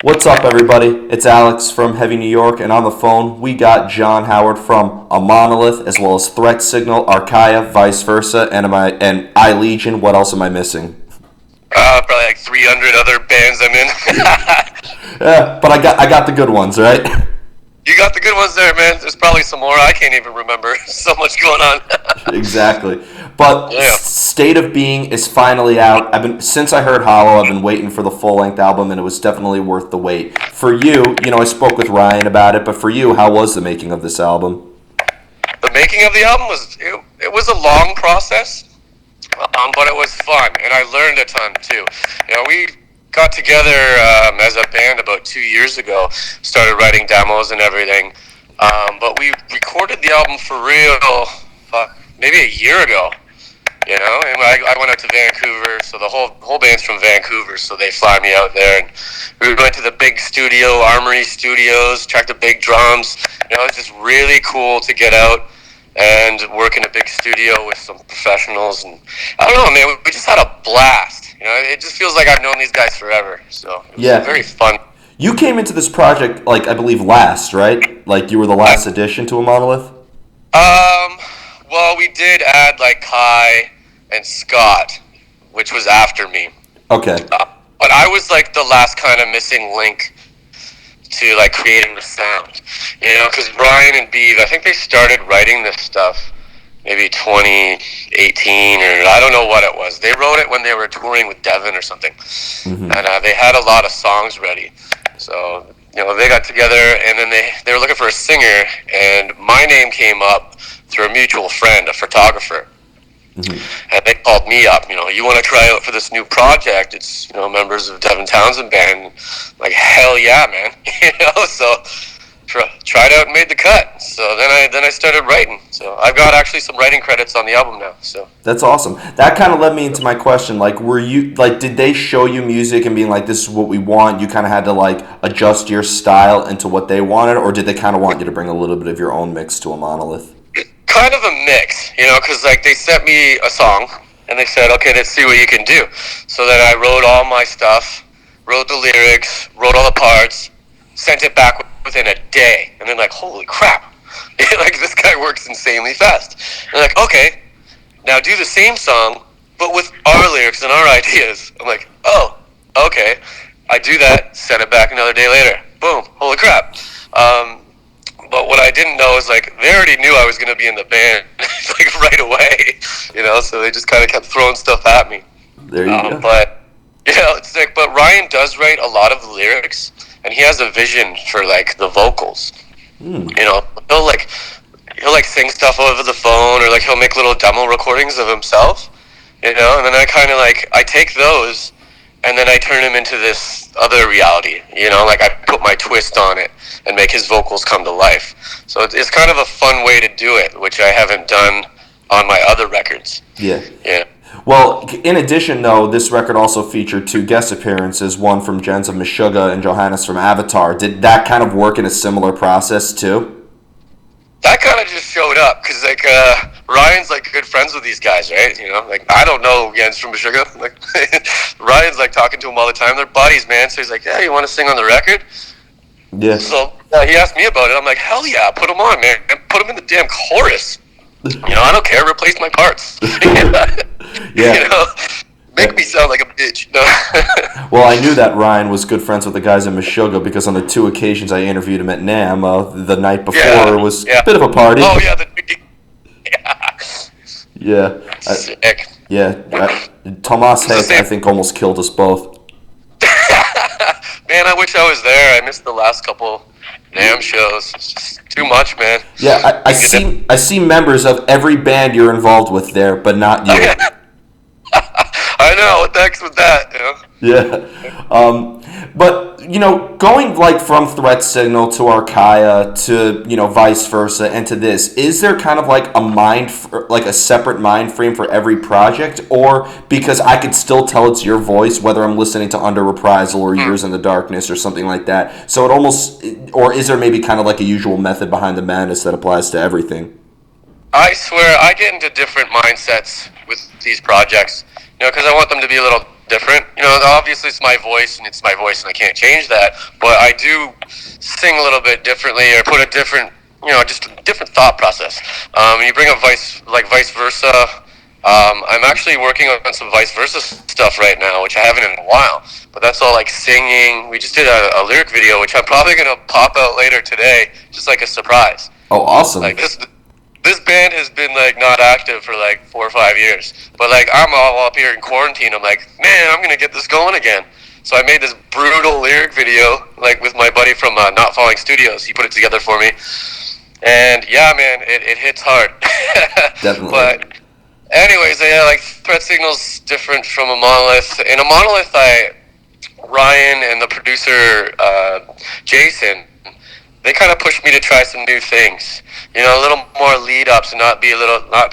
What's up, everybody? It's Alex from Heavy New York, and on the phone, we got Jon Howard from Imonolith, as well as Threat Signal, Archaea, Viceversa, and iLegion. What else am I missing? Probably like 300 other bands I'm in. Yeah, but I got the good ones, right? You got the good ones there, man. There's probably some more. I can't even remember. So much going on. Exactly. But Yeah. State of Being is finally out. Since I heard Hollow, I've been waiting for the full-length album, and it was definitely worth the wait. For you, I spoke with Ryan about it, but for you, how was the making of this album? The making of the album it was a long process, but it was fun, and I learned a ton too. We got together as a band about 2 years ago, started writing demos and everything, but we recorded the album for real, maybe a year ago. And I went out to Vancouver, so the whole band's from Vancouver, so they fly me out there, and we went to the big studio, Armory Studios, checked the big drums. It's just really cool to get out and work in a big studio with some professionals, and I don't know, man, we just had a blast. It just feels like I've known these guys forever, so it was very fun. You came into this project, I believe, last, right? Like, you were the last addition to Imonolith? Well, we did add, Kai and Scott, which was after me. Okay. But I was, the last kind of missing link to, creating the sound. Because Brian and Beeve, I think they started writing this stuff maybe 2018, or I don't know what it was. They wrote it when they were touring with Devin or something. Mm-hmm. And they had a lot of songs ready. So, they got together, and then they were looking for a singer, and my name came up through a mutual friend, a photographer. Mm-hmm. And they called me up, you want to try out for this new project? It's, members of Devin Townsend band. Like, hell yeah, man. So tried out and made the cut. So then I started writing. So I've got actually some writing credits on the album now. So that's awesome. That kind of led me into my question. Were you did they show you music and being like, this is what we want? You kind of had to adjust your style into what they wanted, or did they kind of want you to bring a little bit of your own mix to Imonolith? Kind of a mix, because they sent me a song and they said, okay, let's see what you can do. So then I wrote all my stuff, wrote the lyrics, wrote all the parts, sent it back within a day, and they're like, holy crap, this guy works insanely fast. And they're like, okay, now do the same song, but with our lyrics and our ideas. I'm like, oh, okay. I do that, send it back another day later. Boom, holy crap. But what I didn't know is, they already knew I was going to be in the band, right away, so they just kind of kept throwing stuff at me. There you go. But, it's but Ryan does write a lot of the lyrics, and he has a vision for, the vocals. He'll sing stuff over the phone, or, he'll make little demo recordings of himself, and then I kind of, I take those, and then I turn him into this other reality, I put my twist on it and make his vocals come to life. So it's kind of a fun way to do it, which I haven't done on my other records. Yeah. Yeah. Well, in addition, though, this record also featured 2 guest appearances, one from Jens of Meshuggah and Johannes from Avatar. Did that kind of work in a similar process, too? That kind of just showed up, because, Ryan's, good friends with these guys, right? I don't know Jens from Meshuggah. Ryan's, talking to him all the time. They're buddies, man. So he's like, yeah, you want to sing on the record? Yeah. So he asked me about it. I'm like, hell yeah, put him on, man. Put him in the damn chorus. I don't care. Replace my parts. Yeah. Make me sound like a bitch. No. Well, I knew that Ryan was good friends with the guys in Meshuggah because on the 2 occasions I interviewed him at NAMM, the night before was a bit of a party. Oh, yeah. Yeah. Sick. Tomas Hayes, I think, almost killed us both. Man, I wish I was there. I missed the last couple NAMM shows. It's just too much, man. Yeah, I see members of every band you're involved with there, but not you. I know, what the heck's with that, Yeah. But, going from Threat Signal to Archaea to, Viceversa and to this, is there kind of a separate mind frame for every project? Or because I could still tell it's your voice, whether I'm listening to Under Reprisal or Years in the Darkness or something like that. So it almost, or is there maybe kind of a usual method behind the madness that applies to everything? I swear, I get into different mindsets with these projects, because I want them to be a little different. You know, obviously it's my voice, and I can't change that. But I do sing a little bit differently, or put a different, just a different thought process. You bring up Viceversa. I'm actually working on some Viceversa stuff right now, which I haven't in a while. But that's all like singing. We just did a lyric video, which I'm probably gonna pop out later today, just like a surprise. Oh, awesome! Like this band has been like not active for like 4 or 5 years, but like I'm all up here in quarantine. I'm like, man, I'm gonna get this going again. So I made this brutal lyric video, like with my buddy from Not Falling Studios. He put it together for me, and yeah, man, it hits hard. Definitely. But anyways, yeah, like Threat Signal's different from a Monolith. In a Monolith, Ryan and the producer Jason, they kind of pushed me to try some new things. You know, a little more lead ups and not be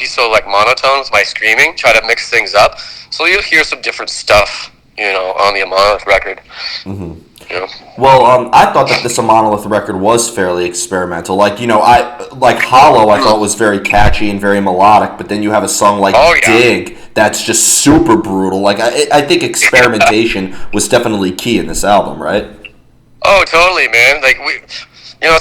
so like monotone with my screaming. Try to mix things up, so you'll hear some different stuff. You know, on the Monolith record. Mm-hmm. You know? Well, I thought that this Monolith record was fairly experimental. Like, Hollow I thought was very catchy and very melodic, but then you have a song like Dig that's just super brutal. Like, I think experimentation was definitely key in this album, right? Oh, totally, man. Like,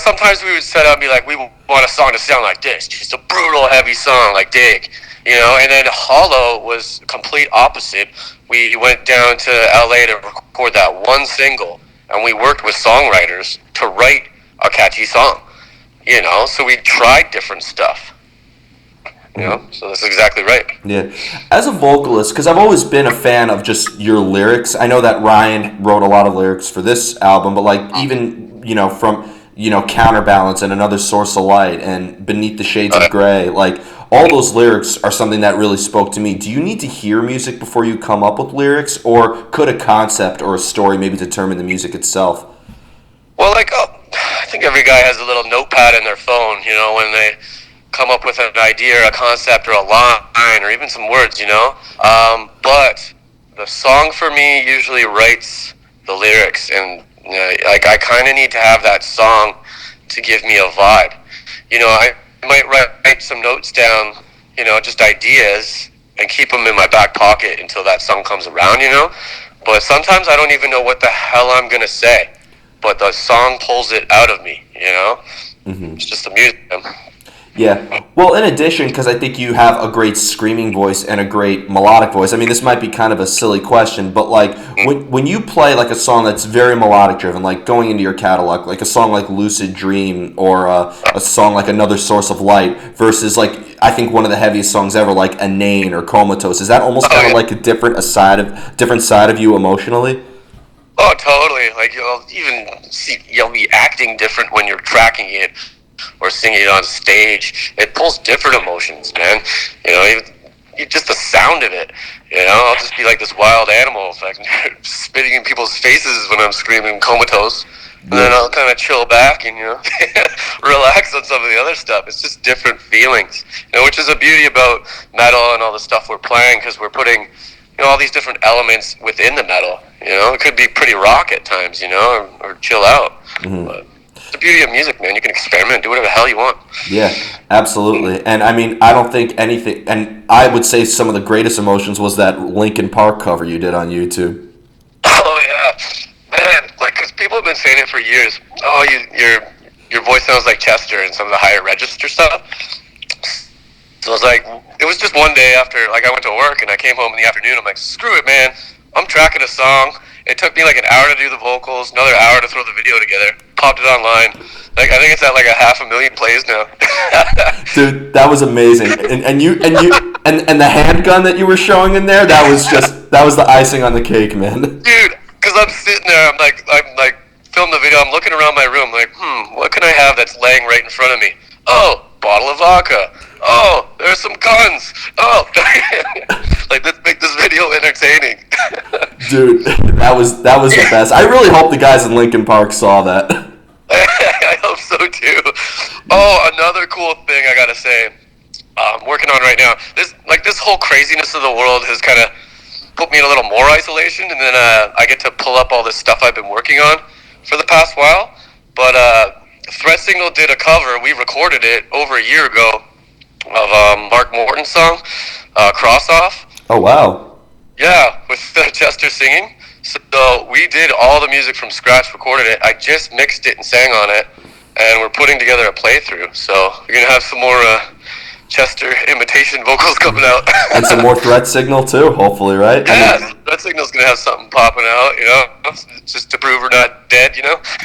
sometimes we would set up and be like, we want a song to sound like this, just a brutal, heavy song like Dig. And then Hollow was complete opposite. We went down to LA to record that one single, and we worked with songwriters to write a catchy song. So we tried different stuff. So that's exactly right. Yeah. As a vocalist, because I've always been a fan of just your lyrics. I know that Ryan wrote a lot of lyrics for this album, but like even, from, Counterbalance and Another Source of Light and Beneath the Shades of Grey, like all those lyrics are something that really spoke to me. Do you need to hear music before you come up with lyrics, or could a concept or a story maybe determine the music itself? Well, I think every guy has a little notepad in their phone, when they come up with an idea or a concept or a line or even some words, but the song for me usually writes the lyrics, and I kind of need to have that song to give me a vibe. I might write some notes down, just ideas, and keep them in my back pocket until that song comes around, but sometimes I don't even know what the hell I'm gonna say, but the song pulls it out of me. Mm-hmm. It's just the music. Yeah. Well, in addition, because I think you have a great screaming voice and a great melodic voice. I mean, this might be kind of a silly question, but like when you play like a song that's very melodic driven, like going into your catalog, like a song like Lucid Dream or a song like Another Source of Light versus like I think one of the heaviest songs ever, like Inane or Comatose. Is that almost kind of like a different side of you emotionally? Oh, totally. Like you'll be acting different when you're tracking it or singing it on stage. It pulls different emotions, man. Just the sound of it. I'll just be like this wild animal, like spitting in people's faces when I'm screaming Comatose. And then I'll kind of chill back and relax on some of the other stuff. It's just different feelings, which is the beauty about metal and all the stuff we're playing, because we're putting all these different elements within the metal. It could be pretty rock at times, or chill out. Mm-hmm. But it's the beauty of music, man. You can experiment, do whatever the hell you want. Yeah, absolutely. And I mean, I don't think anything, and I would say some of the greatest emotions was that Linkin Park cover you did on YouTube. Oh yeah, man. Because people have been saying it for years. Oh, your voice sounds like Chester and some of the higher register stuff. So it was just one day after, I went to work and I came home in the afternoon. I'm like, screw it, man. I'm tracking a song. It took me like an hour to do the vocals, another hour to throw the video together. Popped it online. I think it's at like 500,000 plays now. Dude, that was amazing. And the handgun that you were showing in there, that was the icing on the cake, man. Dude, because I'm sitting there, I'm like film the video. I'm looking around my room, like, what can I have that's laying right in front of me? Oh, bottle of vodka. Oh, there's some guns. Oh, let's make this video entertaining. Dude, that was the best. I really hope the guys in Linkin Park saw that. I hope so too. Oh, another cool thing I gotta say, I'm working on right now. This whole craziness of the world has kind of put me in a little more isolation, and then I get to pull up all this stuff I've been working on for the past while. But Threat Signal did a cover. We recorded it over a year ago of Mark Morton's song, Cross Off. Oh, wow. Yeah, with Chester singing. So we did all the music from scratch, recorded it. I just mixed it and sang on it, and we're putting together a playthrough. So you're gonna have some more Chester imitation vocals coming out. And some more threat signal too, hopefully, right? Yeah, Threat Signal's gonna have something popping out, just to prove we're not dead,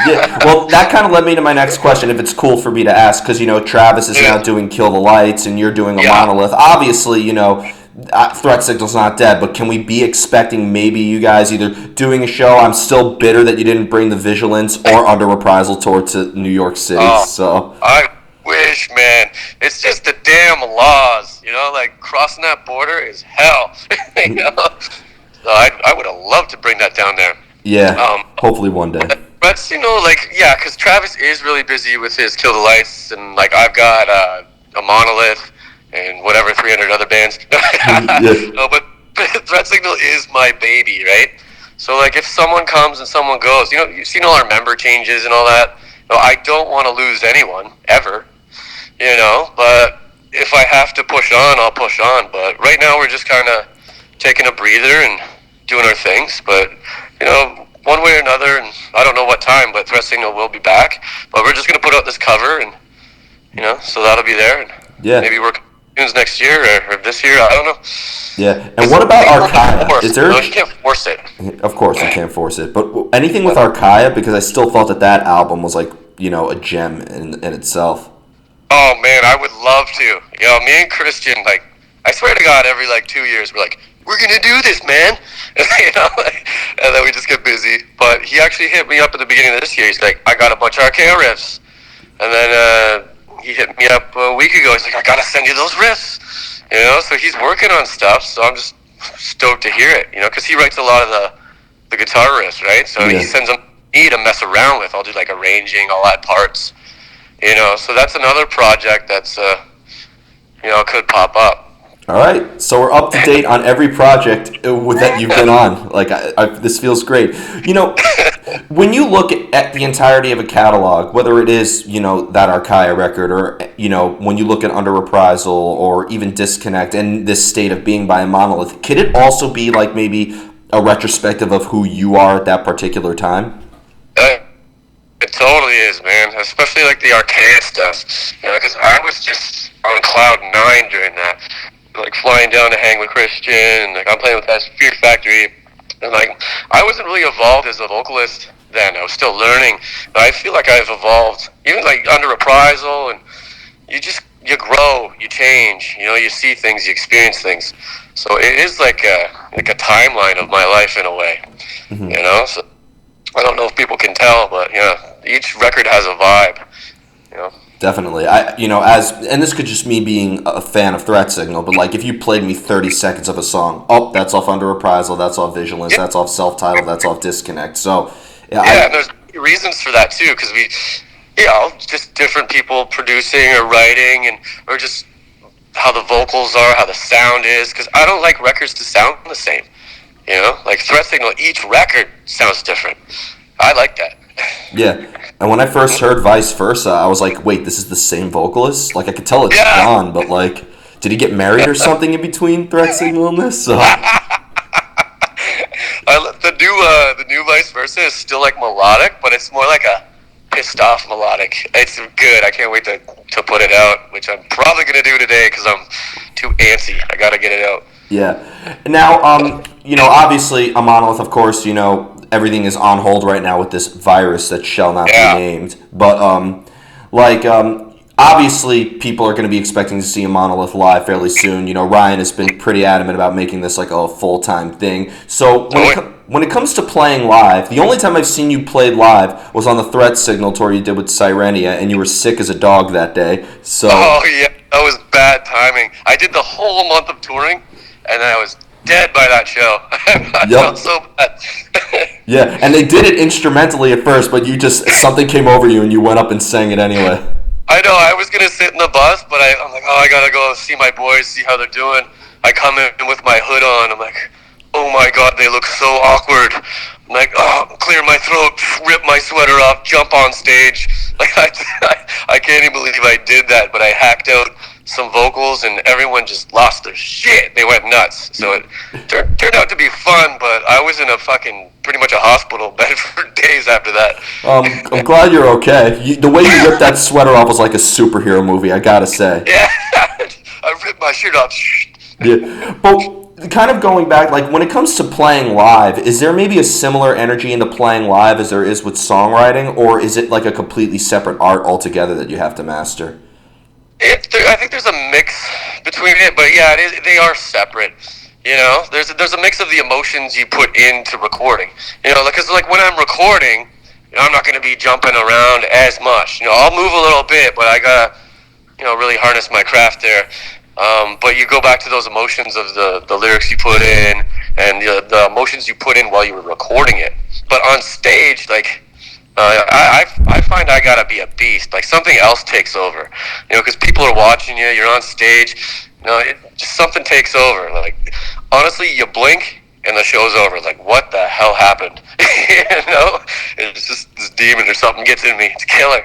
Yeah, well, that kind of led me to my next question, if it's cool for me to ask, because, Travis is now doing Kill the Lights, and you're doing a Monolith. Obviously, Threat Signal's not dead, but can we be expecting maybe you guys either doing a show, I'm still bitter that you didn't bring the Vigilance, or Under Reprisal tour to New York City, so... I wish, man. It's just the damn laws, like crossing that border is hell. So I would have loved to bring that down there. Yeah, hopefully one day. But because Travis is really busy with his Kill the Lights, and I've got a Monolith and whatever 300 other bands. No, but Threat Signal is my baby, right? So if someone comes and someone goes, you've seen all our member changes and all that. I don't want to lose anyone ever, but if I have to push on, I'll push on. But right now we're just kind of taking a breather and doing our things. But, one way or another, and I don't know what time, but Threat Signal will be back. But we're just going to put out this cover, and, so that'll be there. And maybe work tunes next year or this year, I don't know. Yeah, and what about Archaea? Is there? No, you can't force it. Of course, you can't force it. But anything with Archaea, because I still thought that album was a gem in itself. Oh man, I would love to. Me and Christian, I swear to God, every 2 years we're gonna do this, man. And then we just get busy. But he actually hit me up at the beginning of this year. He's like, I got a bunch of Archaea riffs, and then he hit me up a week ago. He's like, I gotta send you those riffs. So he's working on stuff. So I'm just stoked to hear it. Because he writes a lot of the guitar riffs, right? So he sends them me to mess around with. I'll do arranging, I'll add parts. So that's another project that's could pop up. All right, so we're up to date on every project that you've been on. This feels great. When you look at the entirety of a catalog, whether it is that Archaea record, or when you look at Under Reprisal, or even Disconnect, and this state of being by Imonolith, could it also be maybe a retrospective of who you are at that particular time? It totally is, man. Especially the Archaea stuff. Because I was just on cloud 9 during that. Flying down to hang with Christian, and I'm playing with that Fear Factory, and I wasn't really evolved as a vocalist then. I was still learning, but I feel I've evolved, even Under Reprisal, and you grow, you change, you see things, you experience things. So it is like a timeline of my life in a way, So I don't know if people can tell, but each record has a vibe, Definitely. And this could just me being a fan of Threat Signal, but if you played me 30 seconds of a song, that's off Under Reprisal, that's off Vigilance, that's off Self-Titled, that's off Disconnect. So, and there's reasons for that too, because we, just different people producing or writing, or just how the vocals are, how the sound is, because I don't like records to sound the same. Threat Signal, each record sounds different. I like that. Yeah, and when I first heard Viceversa, I was like, wait, this is the same vocalist? I could tell it's Jon, but did he get married or something in between Threat Signal and this? So. The new Viceversa is still melodic, but it's more a pissed off melodic. It's good. I can't wait to put it out, which I'm probably gonna do today because I'm too antsy. I gotta get it out. Yeah. Now, obviously, a Monolith, of course, everything is on hold right now with this virus that shall not be named. But, obviously, people are going to be expecting to see a Monolith live fairly soon. Ryan has been pretty adamant about making this a full-time thing. So, when it comes to playing live, the only time I've seen you play live was on the Threat Signal tour you did with Sirenia, and you were sick as a dog that day. So. Oh, yeah. That was bad timing. I did the whole month of touring, and then I was dead by that show. I felt so bad. Yeah, and they did it instrumentally at first, but something came over you and you went up and sang it anyway. I know, I was going to sit in the bus, but I'm like, I got to go see my boys, see how they're doing. I come in with my hood on. I'm like, oh my God, they look so awkward. I'm like, clear my throat, rip my sweater off, jump on stage. I can't even believe I did that, but I hacked out some vocals, and everyone just lost their shit. They went nuts. So it turned out to be fun, but I was in a fucking pretty much a hospital bed for days after that. I'm glad you're okay. The way you ripped that sweater off was like a superhero movie, I gotta say. Yeah, I ripped my shirt off. Yeah, but kind of going back, like when it comes to playing live, is there maybe a similar energy into playing live as there is with songwriting, or is it like a completely separate art altogether that you have to master? I think there's a mix between it, but yeah, they are separate. You know, there's a mix of the emotions you put into recording. You know, because like when I'm recording, you know, I'm not going to be jumping around as much. You know, I'll move a little bit, but I gotta, you know, really harness my craft there. But you go back to those emotions of the lyrics you put in and the emotions you put in while you were recording it. But on stage, like, I find I gotta be a beast. Like something else takes over, you know, because people are watching you. You're on stage. You know, just something takes over. Like honestly, you blink and the show's over. Like what the hell happened? You know, it's just this demon or something gets in me. It's killer.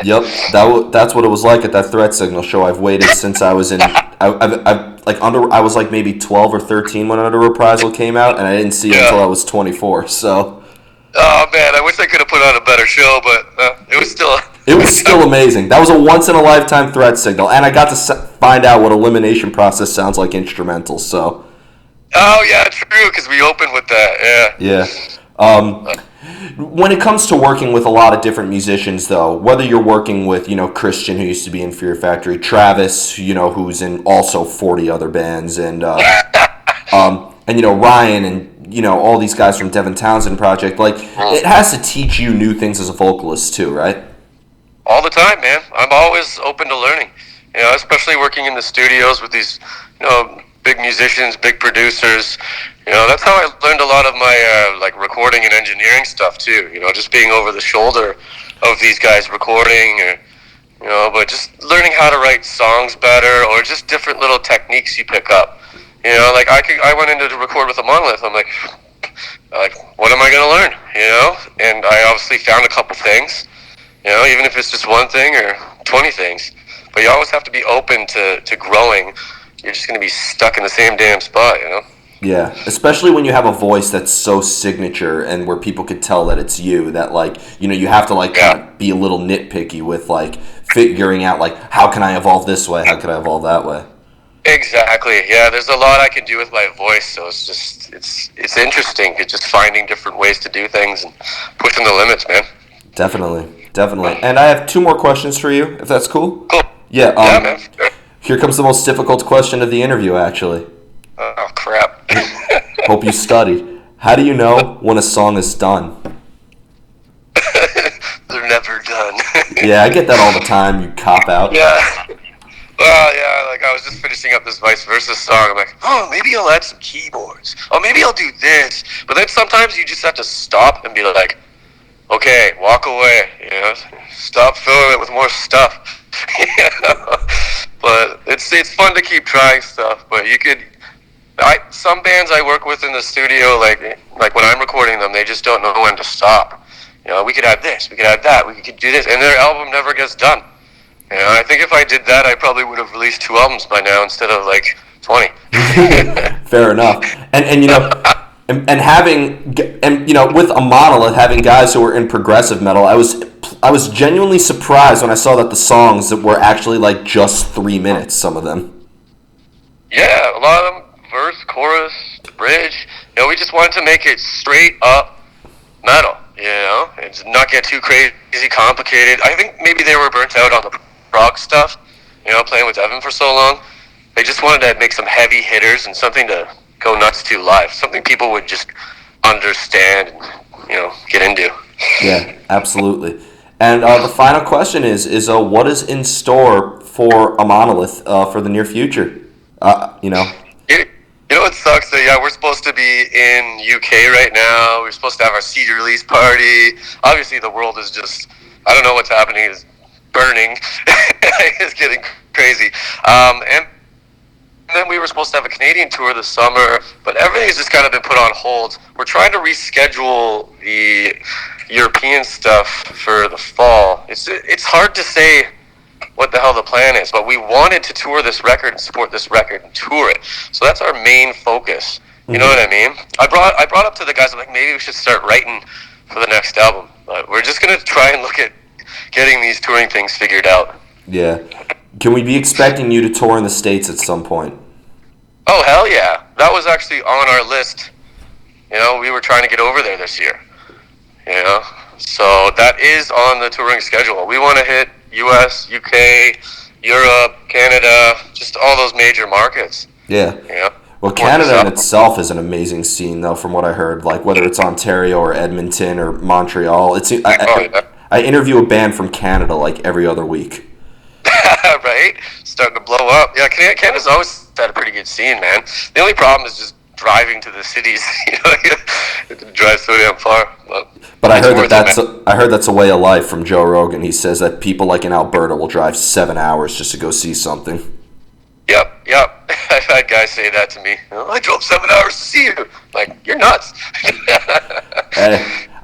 Yep, that's what it was like at that Threat Signal show. I've waited since I was in. I was like maybe 12 or 13 when Under Reprisal came out, and I didn't see it until I was 24. So. Oh man, I wish I could have put on a better show, but it was still. It was still amazing. That was a once-in-a-lifetime Threat Signal, and I got to find out what elimination process sounds like instrumental. So. Oh yeah, true. Because we opened with that. Yeah. When it comes to working with a lot of different musicians, though, whether you're working with, you know, Christian, who used to be in Fear Factory, Travis, you know, who's in also 40 other bands, and you know, Ryan, and you know, all these guys from Devin Townsend Project, like, it has to teach you new things as a vocalist too, right? All the time, man. I'm always open to learning. You know, especially working in the studios with these, you know, big musicians, big producers. You know, that's how I learned a lot of my like recording and engineering stuff too. You know, just being over the shoulder of these guys recording, or you know, but just learning how to write songs better, or just different little techniques you pick up. You know, like I went into to record with Imonolith. I'm like, what am I gonna learn? You know, and I obviously found a couple things. You know, even if it's just one thing or 20 things, but you always have to be open to growing. You're just gonna be stuck in the same damn spot. You know. Yeah, especially when you have a voice that's so signature and where people could tell that it's you, that like, you know, you have to like kind of be a little nitpicky with like figuring out like, how can I evolve this way? How can I evolve that way? Exactly. Yeah, there's a lot I can do with my voice, so it's just it's interesting. It's just finding different ways to do things and pushing the limits, man. Definitely. And I have 2 more questions for you, if that's cool. Cool. Yeah. Yeah, man. Sure. Here comes the most difficult question of the interview, actually. Oh crap. Hope you studied. How do you know when a song is done? They're never done. Yeah, I get that all the time. You cop out. Yeah. Well, yeah, like I was just finishing up this Viceversa song. I'm like, oh, maybe I'll add some keyboards. Oh, maybe I'll do this. But then sometimes you just have to stop and be like, okay, walk away. You know, stop filling it with more stuff. You know? But it's fun to keep trying stuff. But you could. Some bands I work with in the studio, like when I'm recording them, they just don't know when to stop. You know, we could add this, we could add that, we could do this, and their album never gets done. You know, I think if I did that, I probably would have released 2 albums by now instead of like 20. Fair enough. And you know, and having, and you know, with Imonolith, having guys who were in progressive metal, I was genuinely surprised when I saw that the songs that were actually like just 3 minutes, some of them. Yeah, a lot of them. Verse, chorus, bridge. You know, we just wanted to make it straight up metal, you know, and not get too crazy complicated. I think maybe they were burnt out on the prog stuff, you know, playing with Evan for so long. They just wanted to make some heavy hitters and something to go nuts to live, something people would just understand and, you know, get into. Yeah, absolutely. And the final question is what is in store for Imonolith for the near future? You know. You know what sucks? That we're supposed to be in UK right now. We're supposed to have our CD release party. Obviously, the world is just, I don't know what's happening. It's burning. It's getting crazy. And then we were supposed to have a Canadian tour this summer, but everything's just kind of been put on hold. We're trying to reschedule the European stuff for the fall. It's hard to say what the hell the plan is. But we wanted to tour this record and support this record and tour it. So that's our main focus. You know what I mean? I brought up to the guys, I'm like, maybe we should start writing for the next album. But we're just gonna try and look at getting these touring things figured out. Yeah. Can we be expecting you to tour in the States at some point? Oh, hell yeah. That was actually on our list. You know, we were trying to get over there this year. You know? So that is on the touring schedule. We want to hit US, UK, Europe, Canada, just all those major markets. Yeah. Yeah. Well, Canada in itself is an amazing scene, though, from what I heard. Like, whether it's Ontario or Edmonton or Montreal. I interview a band from Canada, like, every other week. Right? Starting to blow up. Yeah, Canada's always had a pretty good scene, man. The only problem is just driving to the cities. You know, you have to drive so damn far. But I heard that's a way of life from Joe Rogan. He says that people like in Alberta will drive 7 hours just to go see something. Yep. I've had guys say that to me. Oh, I drove 7 hours to see you. Like, you're nuts.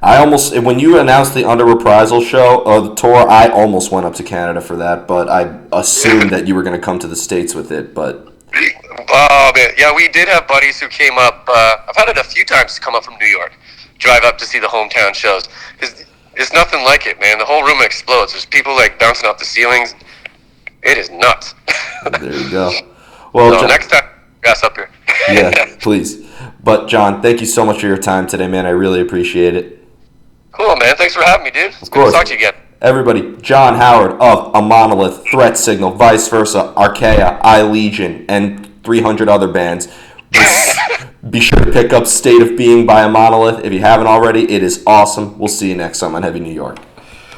I almost, when you announced the Under Reprisal show, the tour, I almost went up to Canada for that, but I assumed that you were going to come to the States with it, but... Oh, man. Yeah, we did have buddies who came up. I've had it a few times to come up from New York, drive up to see the hometown shows. It's nothing like it, man. The whole room explodes. There's people, like, bouncing off the ceilings. It is nuts. There you go. Well, so John, next time, gas up here. Yeah, please. But, John, thank you so much for your time today, man. I really appreciate it. Cool, man. Thanks for having me, dude. It's good to talk to you again. Everybody, Jon Howard of Imonolith, Threat Signal, Viceversa, Archaea, iLegion, and 300 other bands. Be sure to pick up State of Being by Imonolith. If you haven't already, it is awesome. We'll see you next time on Heavy New York.